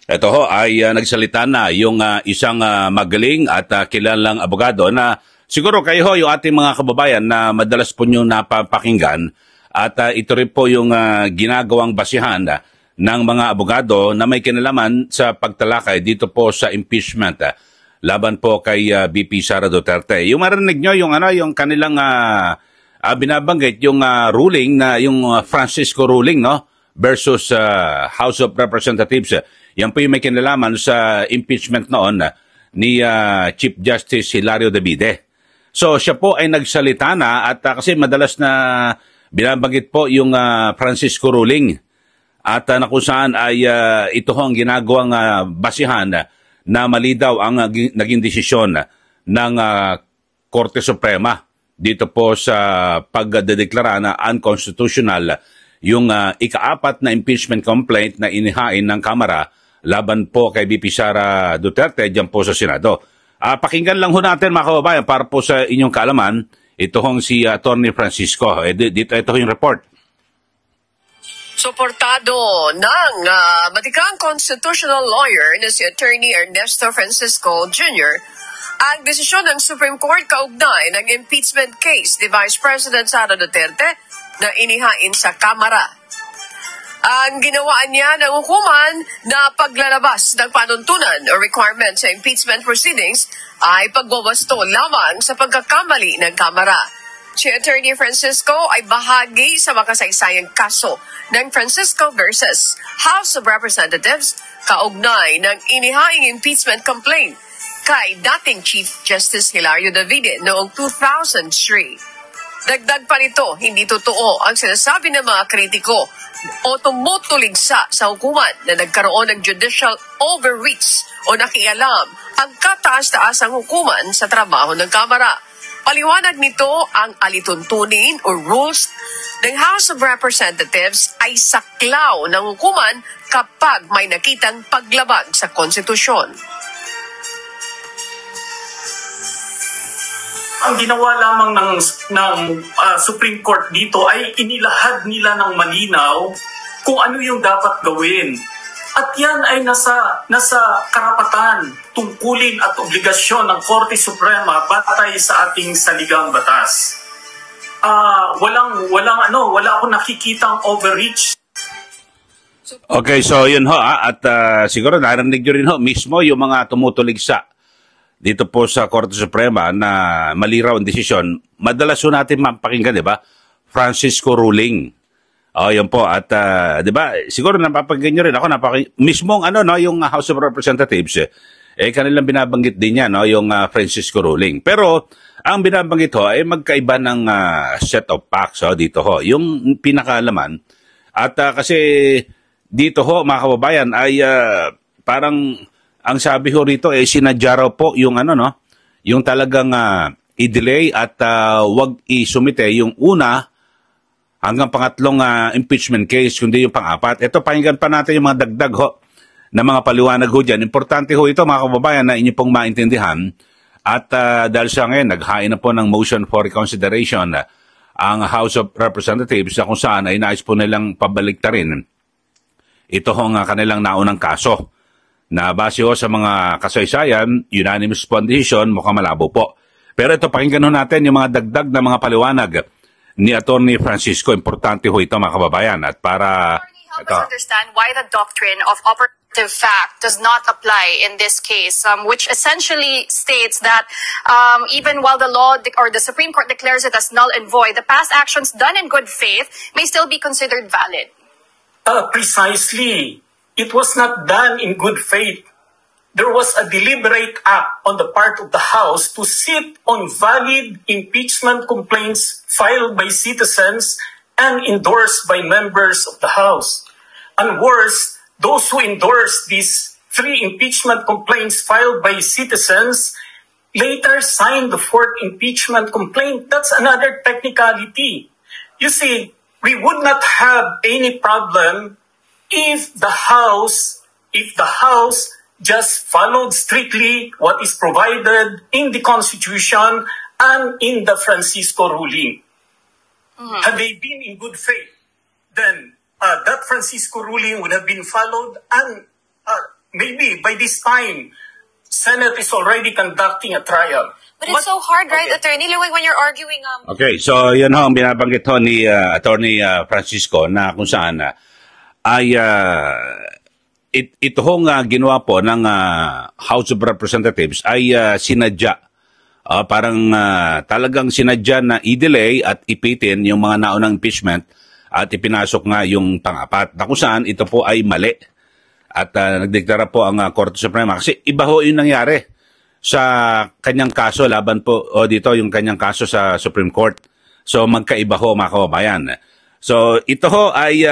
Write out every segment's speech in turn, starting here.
Ito ho ay nagsalita na yung isang magaling at kilalang abogado na siguro kayo ho yung ating mga kababayan na madalas po nyo napapakinggan at ito rin po yung ginagawang basihan ng mga abogado na may kinalaman sa pagtalakay dito po sa impeachment laban po kay VP Sara Duterte. Yung marinig nyo yung kanilang binabanggit yung ruling na yung Francisco ruling no versus House of Representatives. Yan po yung may kinalaman sa impeachment noon ni Chief Justice Hilario Davide. So siya po ay nagsalita na at kasi madalas na binabanggit po yung Francisco ruling at na kung saan ay ito ang ginagawang basihan na mali daw ang naging desisyon ng Korte Suprema dito po sa pagdedeklara na unconstitutional yung ika-4 na impeachment complaint na inihain ng Kamara laban po kay VP Sara Duterte dyan po sa Senado. Pakinggan lang ho natin mga kababayan para po sa inyong kaalaman, ito hong si Atty. Francisco. Dito ito yung report. Suportado ng batikang constitutional lawyer na si Attorney Ernesto Francisco Jr. ang desisyon ng Supreme Court kaugnay ng impeachment case ni Vice President Sara Duterte na inihain sa Kamara. Ang ginawaan niya ng hukuman na paglalabas ng panuntunan o requirement sa impeachment proceedings ay pagwawasto lamang sa pagkakamali ng Kamara. Si Attorney Francisco ay bahagi sa makasaysayang kaso ng Francisco versus House of Representatives kaugnay ng inihaing impeachment complaint kay dating Chief Justice Hilario Davide noong 2003. Dagdag pa nito, hindi totoo ang sinasabi ng mga kritiko o tumutuligsa sa hukuman na nagkaroon ng judicial overreach o nakialam ang kataas-taasang hukuman sa trabaho ng Kamara. Paliwanag nito ang alituntunin o rules ng House of Representatives ay saklaw ng hukuman kapag may nakitang paglabag sa konstitusyon. Ang ginawa lamang ng Supreme Court dito ay inilahad nila ng malinaw kung ano yung dapat gawin. At yan ay nasa karapatan, tungkulin at obligasyon ng Korte Suprema batay sa ating saligang batas. Wala akong nakikitang overreach. Okay, so yun ho at siguro narinig nyo rin ho mismo yung mga tumutuligsa dito po sa Korte Suprema na mali raw ang desisyon. Madalas ho natin mapakinggan, di ba? Francisco ruling. Yan po. At, di ba, siguro napapakinggan nyo rin ako, mismong yung House of Representatives, kanilang binabanggit din yan, yung Francisco ruling. Pero, ang binabanggit ho ay magkaiba ng set of facts dito ho. Yung pinakalaman. At kasi dito ho, mga kababayan, ay parang ang sabi ho rito sinadya raw po yung yung talagang i-delay at wag isumite yung una hanggang pangatlong impeachment case kundi yung pang-apat. Ito pakinggan pa natin yung mga dagdag ho na mga paliwanag ho dyan. Importante ho ito mga kababayan na inyo pong maintindihan at dahil sa ngayon naghain na po ng motion for reconsideration ang House of Representatives na kung saan ay nais po nilang pabaliktarin ito hong kanilang naunang kaso. Na base ho sa mga kasaysayan, unanimous po ang decision, mukhang malabo po. Pero ito, pakinggan ho natin yung mga dagdag na mga paliwanag ni Atty. Francisco. Importante ho ito, mga kababayan. At para help us understand why the doctrine of operative fact does not apply in this case, which essentially states that even while the law or the Supreme Court declares it as null and void, the past actions done in good faith may still be considered valid. Precisely. It was not done in good faith. There was a deliberate act on the part of the House to sit on valid impeachment complaints filed by citizens and endorsed by members of the House. And worse, those who endorsed these 3 impeachment complaints filed by citizens later signed the 4th impeachment complaint. That's another technicality. You see, we would not have any problem if the House just followed strictly what is provided in the Constitution and in the Francisco ruling. Had they been in good faith, then that Francisco ruling would have been followed and maybe by this time, Senate is already conducting a trial. But it's so hard, right, Attorney Luwing, when you're arguing... Okay, so yan ho ang binabanggit ho ni Attorney Francisco na kung saan ay ito hong ginawa po ng House of Representatives ay sinadya. Parang talagang sinadya na i-delay at ipitin yung mga naunang impeachment at ipinasok nga yung pang-apat na kung saan ito po ay mali. At nagdeklara po ang Korte Suprema kasi iba ho yung nangyari sa kanyang kaso laban po dito yung kanyang kaso sa Supreme Court. So magkaiba ho mga kababayan. So ito ho ay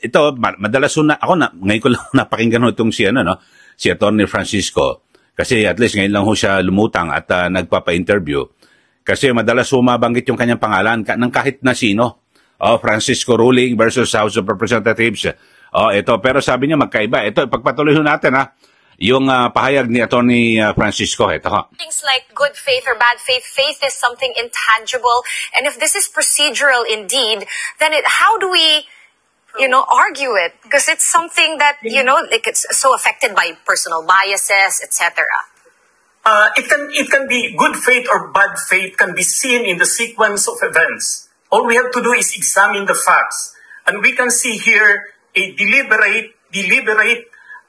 ito madalas na ako na ngayon ko lang napakinggan ho itong si si Attorney Francisco kasi at least ngayon lang ho siya lumutang at nagpapa-interview kasi madalas mabanggit yung kanyang pangalan ng kahit na sino. Francisco ruling versus House of Representatives. Ito pero sabi niya magkaiba. Ito pagpatuloy ho natin yung pahayag ni Attorney Francisco, ito ha. Things like good faith or bad faith, faith is something intangible. And if this is procedural indeed, then how do we, argue it? Because it's something that, like it's so affected by personal biases, etc. It can be good faith or bad faith can be seen in the sequence of events. All we have to do is examine the facts. And we can see here a deliberate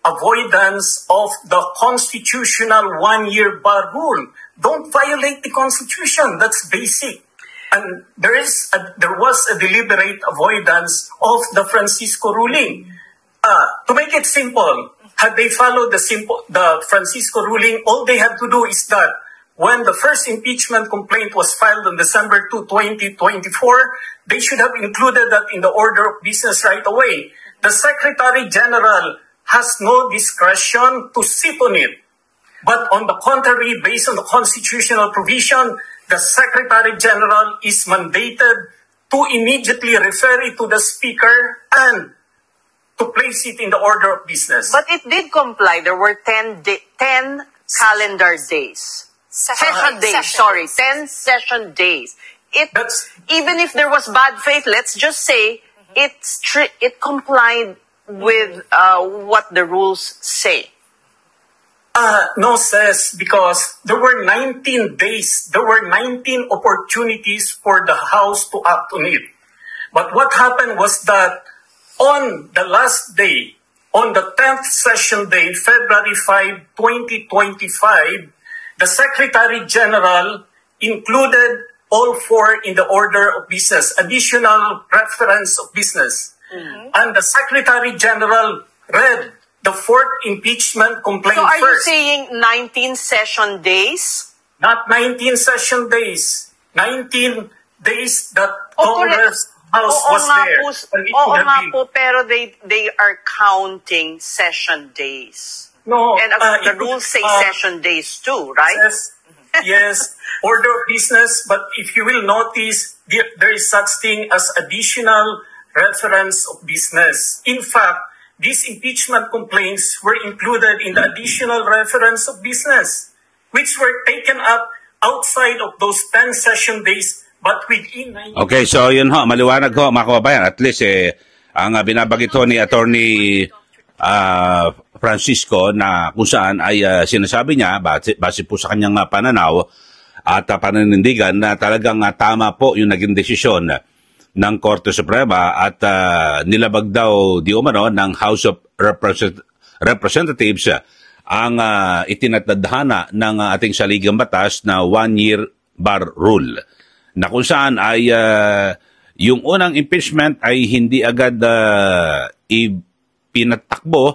avoidance of the constitutional one-year bar rule. Don't violate the Constitution. That's basic. And there was a deliberate avoidance of the Francisco ruling. To make it simple, had they followed the Francisco ruling, all they had to do is that when the first impeachment complaint was filed on December 2, 2024, they should have included that in the order of business right away. The Secretary General has no discretion to sit on it. But on the contrary, based on the constitutional provision, the Secretary General is mandated to immediately refer it to the Speaker and to place it in the order of business. But it did comply. There were 10 calendar days. Session days, sorry, 10 session days. Even if there was bad faith, let's just say it complied with what the rules say. No, says, because there were 19 days, there were 19 opportunities for the House to act on it. But what happened was that on the last day, on the 10th session day, February 5, 2025, the Secretary General included all four in the order of business, additional reference of business. Mm-hmm. And the Secretary General read the fourth impeachment complaint first. So are you first. saying 19 session days? Not 19 session days. 19 days that Congress House was there. Oo nga po, pero they are counting session days. No. And the rules say session days too, right? Yes, order of business. But if you will notice, there is such thing as additional reference of business. In fact, these impeachment complaints were included in the additional reference of business, which were taken up outside of those 10 session days, but within 9. Okay, so yun ho, maliwanag ho mga kababayan. At least ang binabagit ho ni Attorney Francisco na kung saan ay sinasabi niya, base po sa kanyang pananaw at pananindigan na talagang tama po yung naging desisyon ng Korte Suprema at nilabag daw di umano ng House of Representatives ang itinatadhana ng ating saligang batas na one-year bar rule na kung saan ay yung unang impeachment ay hindi agad ipinatakbo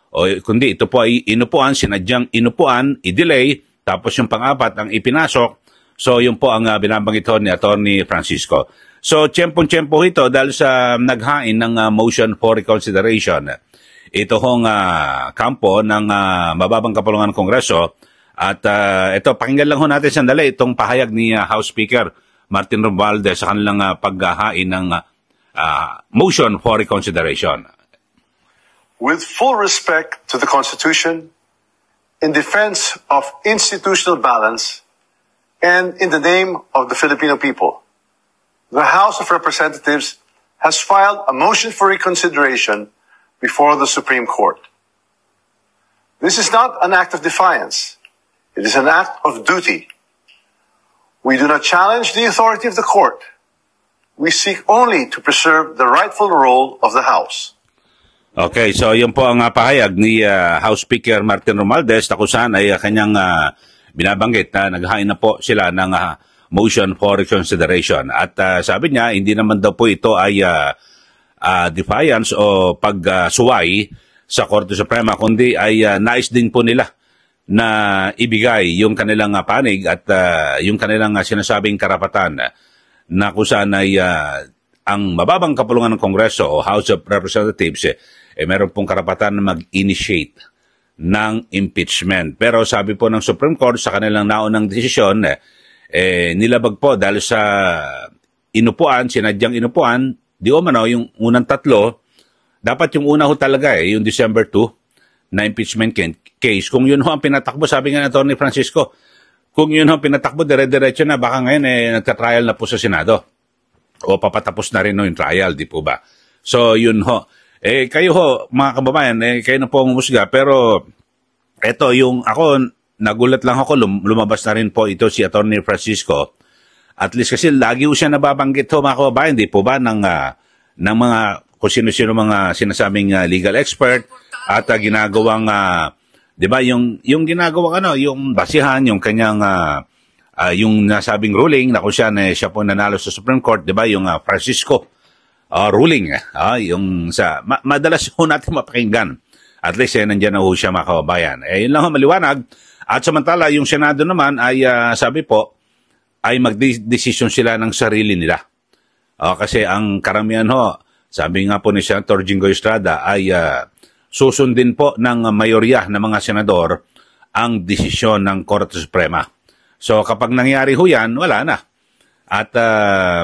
o kundi ito po ay inupuan, sinadyang inupuan, i-delay, tapos yung pang-apat ang ipinasok. So yun po ang binabanggit ni Attorney Francisco. So, tiyempong-tiyempo ito dahil sa naghain ng motion for reconsideration. Ito hong kampo ng mababang kapulungan ng Kongreso. At ito, pakinggan lang ho natin sandali itong pahayag ni House Speaker Martin Romualdez sa kanilang paghahain ng motion for reconsideration. With full respect to the Constitution, in defense of institutional balance, and in the name of the Filipino people, the House of Representatives has filed a motion for reconsideration before the Supreme Court. This is not an act of defiance. It is an act of duty. We do not challenge the authority of the court. We seek only to preserve the rightful role of the House. Okay, so yun po ang pahayag ni House Speaker Martin Romualdez na kung saan ay kanyang binabanggit na naghain na po sila ng motion for reconsideration. At sabi niya, hindi naman daw po ito ay defiance o pagsuway sa Korte Suprema, kundi ay nais din po nila na ibigay yung kanilang panig at yung kanilang sinasabing karapatan na kung saan ay ang mababang kapulungan ng Kongreso o House of Representatives meron pong karapatan na mag-initiate ng impeachment. Pero sabi po ng Supreme Court sa kanilang naunang desisyon, nilabag po dahil sa inupuan, sinadyang inupuan, di umano yung unang tatlo, dapat yung una ho talaga yung December 2 na impeachment case. Kung yun ho ang pinatakbo, sabi nga ng Atty. Francisco, kung yun ho pinatakbo, dire-diretso na, baka ngayon nagka-trial na po sa Senado. O papatapos na rin yung trial, di po ba? So, yun ho. Kayo ho, mga kababayan, kayo na po ang umusga, pero eto, yung ako, nagulat lang ako, lumabas na rin po ito si Atty. Francisco. At least kasi lagi ho siya nababanggit ho, mga kababayan, di po ba, ng mga kung sino-sino mga sinasabing legal expert at ginagawang, di ba, yung ginagawang yung basihan, yung kanyang, yung nasabing ruling na kung siya po nanalo sa Supreme Court, di ba, yung Francisco ruling, yung madalas ho natin mapakinggan. At least, nandiyan na ho siya, mga kababayan. Yun lang ho, maliwanag. At samantala, yung Senado naman ay, sabi po, ay mag-decision sila ng sarili nila. Kasi ang karamihan ho, sabi nga po ni Senator Jingoy Estrada, ay susundin po ng mayorya ng mga senador ang desisyon ng Korte Suprema. So kapag nangyari ho yan, wala na. At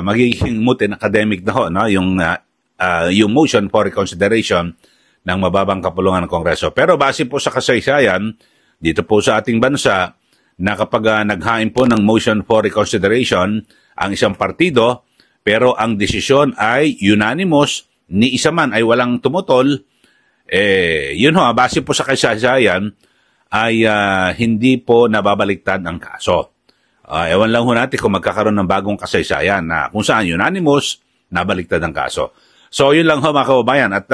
magiging moot and academic na ho, no? Yung motion for reconsideration ng mababang kapulungan ng Kongreso. Pero base po sa kasaysayan, dito po sa ating bansa, na kapag naghain po ng motion for reconsideration ang isang partido, pero ang desisyon ay unanimous, ni isa man ay walang tumutol, yun ho, base po sa kasaysayan, ay hindi po nababaliktad ang kaso. Ewan lang ho natin kung magkakaroon ng bagong kasaysayan na kung saan unanimous, nabaliktad ang kaso. So yun lang ho, mga kababayan. At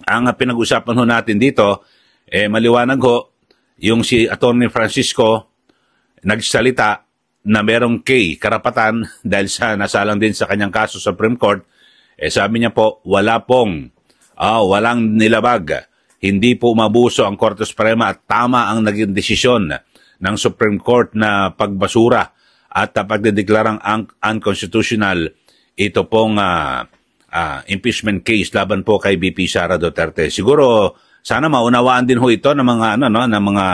ang pinag-usapan ho natin dito, maliwanag ho, yung si Atty. Francisco nagsalita na merong karapatan dahil sa nasalang din sa kanyang kaso sa Supreme Court, sabi niya po, walang nilabag. Hindi po umabuso ang Korte Suprema at tama ang naging desisyon ng Supreme Court na pagbasura at pagdedeklarang unconstitutional ito pong impeachment case laban po kay VP Sara Duterte. Siguro sana maunawaan din ho ito ng mga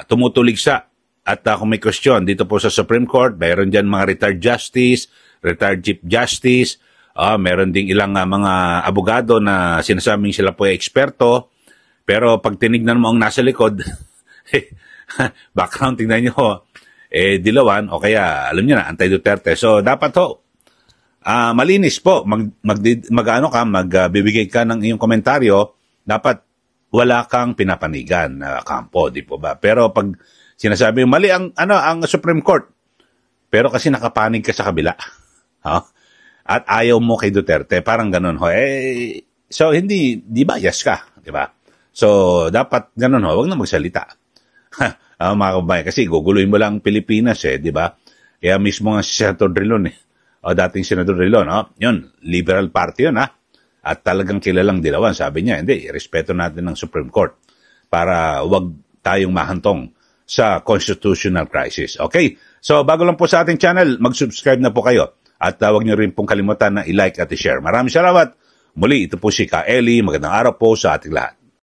tumutuligsa. At kung may question dito po sa Supreme Court, mayroon dyan mga retired justice, retired chief justice, meron ding ilang mga abogado na sinasabing sila po ay eksperto, pero pag tinignan mo ang nasa likod, background tingnan nyo, dilawan, o kaya alam nyo na, anti-Duterte. So dapat ho, malinis po, magbibigay ka ng iyong komentaryo, dapat wala kang pinapanigan na kampo, di po ba? Pero pag sinasabi mali ang Supreme Court, pero kasi nakapanig ka sa kabila. At ayaw mo kay Duterte, parang ganun ho. So hindi bias ka, di ba? So dapat ganun ho, wag na magsalita. Mga kababayan, kasi guguluhin mo lang Pilipinas di ba? Kaya mismo nga si Senator Drilon dating Senator Drilon, yun, Liberal Party yun at talagang kilalang dilawan, sabi niya, hindi, respeto natin ng Supreme Court para wag tayong mahantong sa constitutional crisis. Okay? So, bago lang po sa ating channel, mag-subscribe na po kayo. At huwag niyo rin pong kalimutan na i-like at i-share. Maraming salamat. Muli, ito po si Ka Eli. Magandang araw po sa ating lahat.